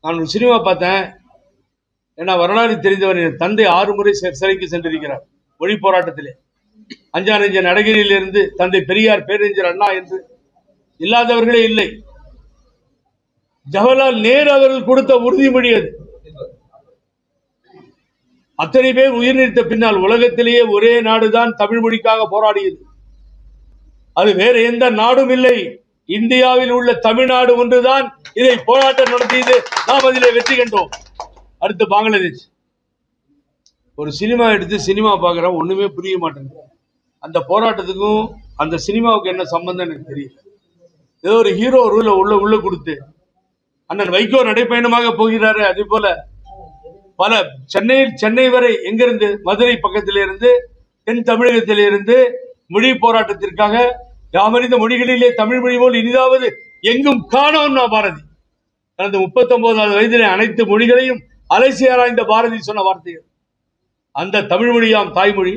நான் ஒரு சினிமா பார்த்தேன். ஏன்னா வரலாறு தெரிந்தவர், என் தந்தை 6 முறை சிறைக்கு சென்றிருக்கிறார் மொழி போராட்டத்திலே. அஞ்சானஞ்ச நடிகரிலிருந்து தந்தை பெரியார், பேரறிஞர் அண்ணா என்று இல்லாதவர்களே இல்லை. ஜவஹர்லால் நேரு அவர்கள் கொடுத்த உறுதிமொழி அது. அத்தனை பேர் உயிர் நீத்த பின்னால் உலகத்திலேயே ஒரே நாடுதான் தமிழ் மொழிக்காக போராடியது. அது வேற எந்த நாடும் இல்லை. இந்தியாவில் உள்ள தமிழ்நாடு ஒன்றுதான் இதை போராட்டம் நடத்தியது. நாம் அதிலே வெற்றி கண்டோம். அடுத்து பங்களாதேஷ். ஒரு சினிமா எடுத்து சினிமா பார்க்குறோம், ஒண்ணுமே புரிய மாட்டேங்குது. அந்த போராட்டத்துக்கும் அந்த சினிமாவுக்கு என்ன சம்பந்தம் எனக்கு தெரியல. ஏதோ ஒரு ஹீரோ ரூல உள்ள கொடுத்து அண்ணன் வைகோ நடைப்பயணமாக போகிறாரு. அதே போல பல சென்னை வரை, எங்கிருந்து, மதுரை பக்கத்திலிருந்து, தென் தமிழகத்திலிருந்து மொழி போராட்டத்திற்காக யாமறிந்த மொழிகளிலே தமிழ் மொழி போல் இனிதாவது எங்கும் காணோம். பாரதி தனது 39வது வயதிலே அனைத்து மொழிகளையும் அலசி ஆராய்ந்த பாரதி சொன்ன வார்த்தைகள். அந்த தமிழ் மொழியாம் தாய்மொழி,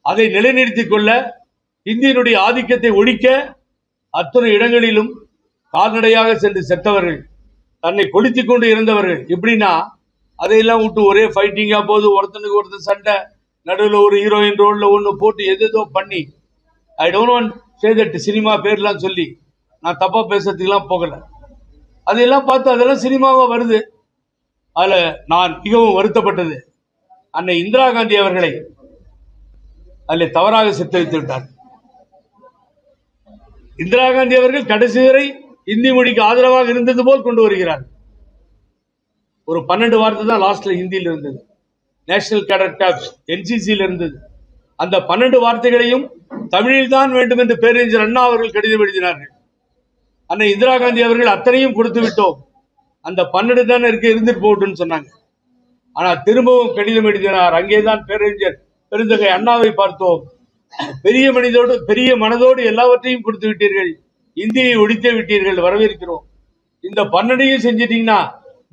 அதை நிலைநிறுத்திக் கொள்ள, இந்தியினுடைய ஆதிக்கத்தை ஒழிக்க அத்தனை இடங்களிலும் கால்நடையாக சென்று செத்தவர்கள், தன்னை கொளுத்திக் கொண்டு இருந்தவர்கள். எப்படின்னா அதையெல்லாம் விட்டு ஒரே ஃபைட்டிங்கா போது, ஒருத்தனுக்கு ஒருத்தர் சண்டை, நடுவில் ஒரு ஹீரோயின் ரோல்ல ஒன்று போட்டு எதோ பண்ணி, I don't want say that cinema பேர்லாம் சொல்லி நான் தப்பா பேசுறதுக்கெல்லாம் போகல. அதையெல்லாம் பார்த்து அதெல்லாம் சினிமாவா வருது. அதுல நான் மிகவும் வருத்தப்பட்டது, அன்னை இந்திரா காந்தி அவர்களை அதில் தவறாக சித்தரித்து விட்டார். இந்திரா காந்தி அவர்கள் கடைசி வரை இந்தி மொழிக்கு ஆதரவாக இருந்தது போல் கொண்டு வருகிறார். ஒரு 12 வார்த்தை தான் லாஸ்ட்ல ஹிந்தியில் இருந்தது. நேஷனல் கேடட் கார்ப்ஸ், NCCயில் இருந்தது. அந்த 12 வார்த்தைகளையும் தமிழில் தான் வேண்டும் என்று பேரறிஞர் அண்ணா அவர்கள் கடிதம் எழுதினார்கள். அன்னை இந்திரா காந்தி அவர்கள் அத்தனையும் கொடுத்து விட்டோம், அந்த 12 தான் இருந்துட்டு போட்டுன்னு சொன்னாங்க. ஆனா திரும்பவும் கடிதம் எழுதினார். அங்கேதான் பேரறிஞர் பெருந்தகை அண்ணாவை பார்த்தோம். பெரிய மனதோடு எல்லாவற்றையும் கொடுத்து விட்டீர்கள், இந்தியை ஒழித்து விட்டீர்கள், வரவேற்கிறோம். இந்த 12ஐயும் செஞ்சிட்டீங்கன்னா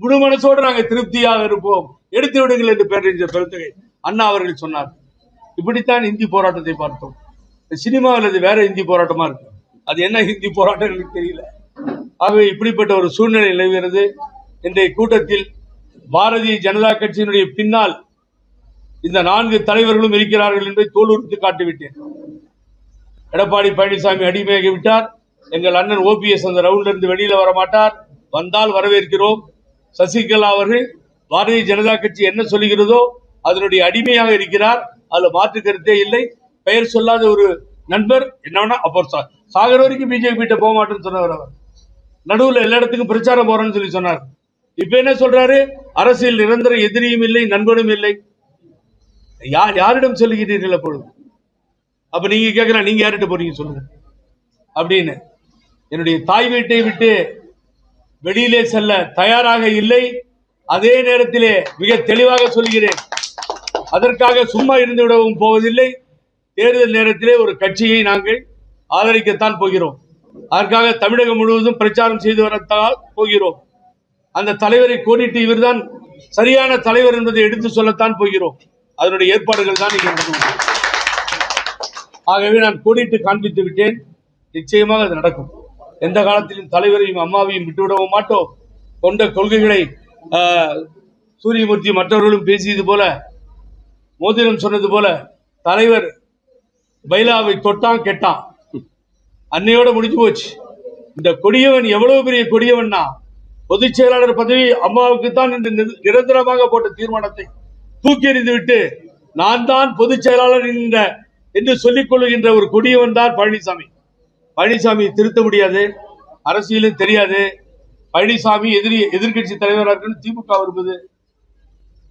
முழு மனசோடு நாங்கள் திருப்தியாக இருப்போம், எடுத்து விடுங்கள் என்று பேரறிஞர் பெருந்தகை அண்ணா அவர்கள் சொன்னார். இப்படித்தான் இந்தி போராட்டத்தை பார்த்தோம். சினிமாவில் அது வேற இந்தி போராட்டமா இருக்கு. அது என்ன இந்தி போராட்டம் எனக்கு தெரியல. ஆகவே இப்படிப்பட்ட ஒரு சூழ்நிலை நிலவுகிறது. இன்றைய கூட்டத்தில் பாரதிய ஜனதா கட்சியினுடைய பின்னால் இந்த 4 தலைவர்களும் இருக்கிறார்கள் என்பதை தோலுரித்து காட்டிவிட்டேன். எடப்பாடி பழனிசாமி அடிமையாகி விட்டார். எங்கள் அண்ணன் OPS அந்த ரவுண்ட்ல இருந்து வெளியில வர மாட்டார். வந்தால் வரவேற்கிறோம். சசிகலா அவர்கள் பாரதிய ஜனதா கட்சி என்ன சொல்லுகிறதோ அதனுடைய அடிமையாக இருக்கிறார். அதுல மாற்று கருத்தே இல்லை. பெயர் சொல்லாத ஒரு நண்பர் என்னன்னா, அப்போ சாகர் வரைக்கும் பிஜேபி கிட்ட போக மாட்டேன்னு சொன்னவர். அவர் நடுவில் எல்லா இடத்துக்கும் பிரச்சாரம் போறேன்னு சொல்லி சொன்னார். இப்ப என்ன சொல்றாரு, அரசியல் நிரந்தர எதிரியும் இல்லை, நண்பனும் இல்லை. யாரிடம் சொல்லுகிறீர்கள் அப்பொழுது? அப்ப நீங்க கேட்கலாம், நீங்க யார்கிட்ட போறீங்க சொல்லுங்க அப்படின்னு. என்னுடைய தாய் வீட்டை விட்டு வெளியிலே செல்ல தயாராக இல்லை. அதே நேரத்திலே மிக தெளிவாக சொல்கிறேன், அதற்காக சும்மா இருந்து விடவும் போவதில்லை. தேர்தல் நேரத்திலே ஒரு கட்சியை நாங்கள் ஆதரிக்கத்தான் போகிறோம். அதற்காக தமிழகம் முழுவதும் பிரச்சாரம் செய்து வரத்தான் போகிறோம். அந்த தலைவரை கோடிட்டு இவர்தான் சரியான தலைவர் என்பதை எடுத்து சொல்லத்தான் போகிறோம். அதனுடைய ஏற்பாடுகள் தான் இங்கே நடக்கும். ஆகவே நான் கோடிட்டு காண்பித்து விட்டேன். நிச்சயமாக அது நடக்கும். எந்த காலத்திலும் தலைவரையும் அம்மாவையும் விட்டுவிடவும் மாட்டோம். கொண்ட கொள்கைகளை சூரியமூர்த்தி மற்றவர்களும் பேசியது போல, மோதிரம் சொன்னது போல, தலைவர் பைலாவை தொட்டான் கெட்டான், அன்னையோட முடிஞ்சு போச்சு. இந்த கொடியவன் எவ்வளவு பெரிய கொடியவன்னா, பொதுச் செயலாளர் பதவி அம்மாவுக்கு தான் இந்த நிரந்தரமாக போட்ட தீர்மானத்தை தூக்கி எறிந்து விட்டு நான் தான் பொதுச் செயலாளர் என்று சொல்லிக் கொள்ளுகின்ற ஒரு கொடியவன் தான் பழனிசாமி. பழனிசாமி திருத்த முடியாது, அரசியலும் தெரியாது. பழனிசாமி எதிர்கட்சி தலைவராக திமுக வருவது.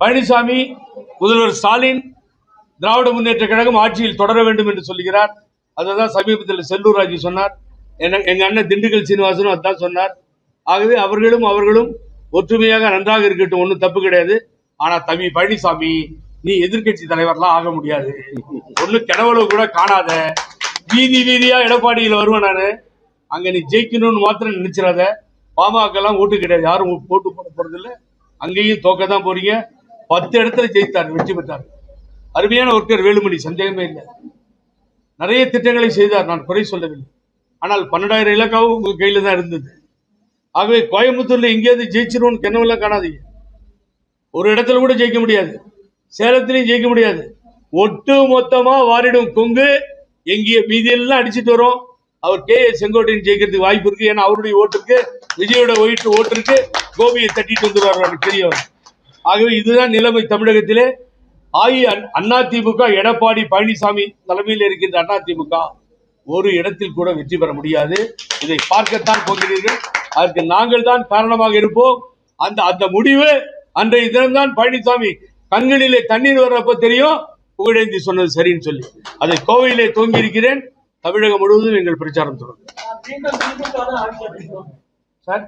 பழனிசாமி முதல்வர் ஸ்டாலின் திராவிட முன்னேற்ற கழகம் ஆட்சியில் தொடர வேண்டும் என்று சொல்லுகிறார். அதுதான் சமீபத்தில் செல்லூர் ராஜு சொன்னார். எங்க அண்ணன் திண்டுக்கல் சீனிவாசனும் அதுதான் சொன்னார். ஆகவே அவர்களும் ஒற்றுமையாக நன்றாக இருக்கட்டும், ஒன்றும் தப்பு கிடையாது. ஆனா தம்பி பழனிசாமி, நீ எதிர்கட்சி தலைவர்லாம் ஆக முடியாது. ஒண்ணு கிணவளவு கூட காணாத, வீதியா எடப்பாடியில் வருவேன் நானு. அங்க நீ ஜெயிக்கணும்னு மாத்திரம் நினைச்சிடாத. பாமகலாம் ஓட்டு கிடையாது, யாரும் போட்டு போட போறது இல்லை. அங்கேயும் தோக்கதான் போறீங்க. 10 இடத்துல ஜெயித்தார், வெற்றி பெற்றார். அருமையான ஒருத்தர் வேலுமணி, சந்தேகமே இல்லை. நிறைய திட்டங்களை செய்தார், நான் குறை சொல்லவில்லை. ஆனால் 12,000 இலக்காவும் உங்க கையில தான் இருந்தது. ஆகவே கோயம்புத்தூர்ல எங்கேயாவது ஜெயிச்சிருவோம் கனவுலாம் காணாதீங்க. ஒரு இடத்துல கூட ஜெயிக்க முடியாது, சேலத்திலையும் ஜெயிக்க முடியாது. ஒட்டு மொத்தமா வாரிடும் கொங்கு எங்கே மீதியெல்லாம் அடிச்சுட்டு வரும். அவர் செங்கோட்டையன் ஜெயிக்கிறதுக்கு வாய்ப்பு இருக்கு. ஏன்னா அவருடைய ஓட்டுக்கு, விஜயோட ஓட்டுக்கு கோபியை தட்டிட்டு வந்துடுவார், தெரியவர். ஆகவே இதுதான் நிலைமை தமிழகத்திலே. அதிமுக எடப்பாடி பழனிசாமி தலைமையில் இருக்கின்ற அதிமுக ஒரு இடத்தில் கூட வெற்றி பெற முடியாது. இதை பார்க்கத்தான் போகிறீர்கள். அதற்கு நாங்கள் தான் காரணமாக இருப்போம். அந்த முடிவு அன்றைய தினம்தான் பழனிசாமி கண்களிலே தண்ணீர் வர்றப்ப தெரியும் புகழேந்தி சொன்னது சரின்னு சொல்லி. அதை கோவையிலே தோங்கி இருக்கிறேன். தமிழகம் முழுவதும் எங்கள் பிரச்சாரம் தொடரும். சார்,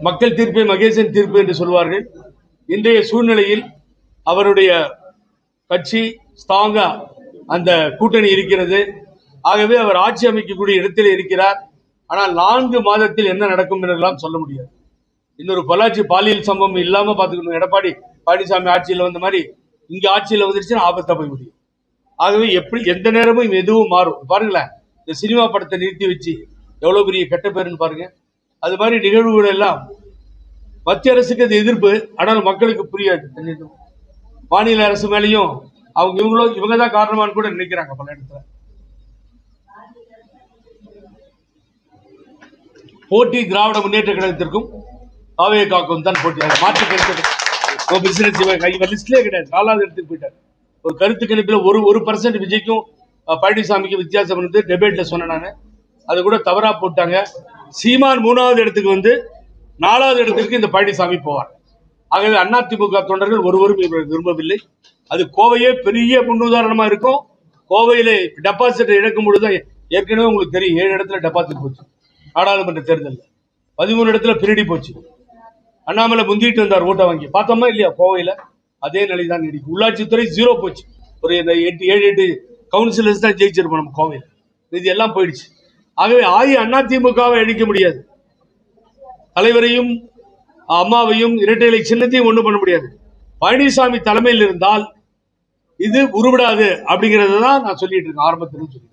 மக்கள் தீர்ப்பை மகேசன் தீர்ப்பு என்று சொல்வார்கள். இன்றைய சூழ்நிலையில் அவருடைய கட்சி ஸ்ட்ராங்கா அந்த கூட்டணி இருக்கிறது. ஆகவே அவர் ஆட்சி அமைக்கக்கூடிய இடத்தில் இருக்கிறார். ஆனால் 4 மாதத்தில் என்ன நடக்கும் என்றெல்லாம் சொல்ல முடியாது. இன்னொரு பொள்ளாச்சி பாலியல் சம்பவம் இல்லாம பாத்துக்கணும். எடப்பாடி பழனிசாமி ஆட்சியில் வந்த மாதிரி இங்க ஆட்சியில் வந்துருச்சுன்னா ஆபத்தா போய் முடியும். ஆகவே எப்படி எந்த நேரமும் எதுவும் மாறும். பாருங்களேன், இந்த சினிமா படத்தை நிறுத்தி வச்சு எவ்வளவு பெரிய கெட்ட பேருன்னு பாருங்க. அது மாதிரி நிகழ்வுகள் எல்லாம் மத்திய அரசுக்கு அது எதிர்ப்பு, ஆனால் மக்களுக்கு புரியாது. மாநில அரசு மேலேயும் இவங்க தான் காரணமானு கூட நினைக்கிறாங்க பல இடத்துல. போட்டி திராவிட முன்னேற்ற கழகத்திற்கும் தாவேகாவுக்கும் தான் போட்டி. மாற்று கருத்து லிஸ்ட்லேயே கிடையாது. 4வது இடத்துக்கு போயிட்டார். ஒரு கருத்து கணிப்பில் 1% விஜய்க்கும் பழனிசாமிக்கும் வித்தியாசம் வந்து டெபேட்ல சொன்னேன் நான். அது கூட தவறா போட்டாங்க. சீமான் 3வது இடத்துக்கு வந்து 4வது இடத்திற்கு இந்த பழனிசாமி போவார். ஆகவே அதிமுக தொண்டர்கள் ஒருவரும் விரும்பவில்லை. அது கோவையே பெரிய முன்னுதாரணமா இருக்கும். கோவையிலே டெபாசிட் இழக்கும் பொழுது ஏற்கனவே உங்களுக்கு தெரியும், 7 இடத்துல டெபாசிட் போச்சு. நாடாளுமன்ற தேர்தலில் 13 இடத்துல பிரிடி போச்சு. அண்ணாமலை முந்திட்டு வந்தார் ஓட்டை வாங்கி. பார்த்தோமா இல்லையா? கோவையில அதே நிலை தான் நீடிக்கும். உள்ளாட்சித்துறை 0 போச்சு. ஒரு 7-8 கவுன்சிலர்ஸ் தான் ஜெயிச்சிருப்போம் நம்ம கோவையில். இது எல்லாம் போயிடுச்சு. ஆகவே அதிமுகவை அழிக்க முடியாது. தலைவரையும் அம்மாவையும் இரட்டை இலை சின்னத்தையும் ஒண்ணும் பண்ண முடியாது. பழனிசாமி தலைமையில் இருந்தால் இது உருவிடாது அப்படிங்கறத தான் நான் சொல்லிட்டு இருக்கேன் ஆரம்பத்தில்.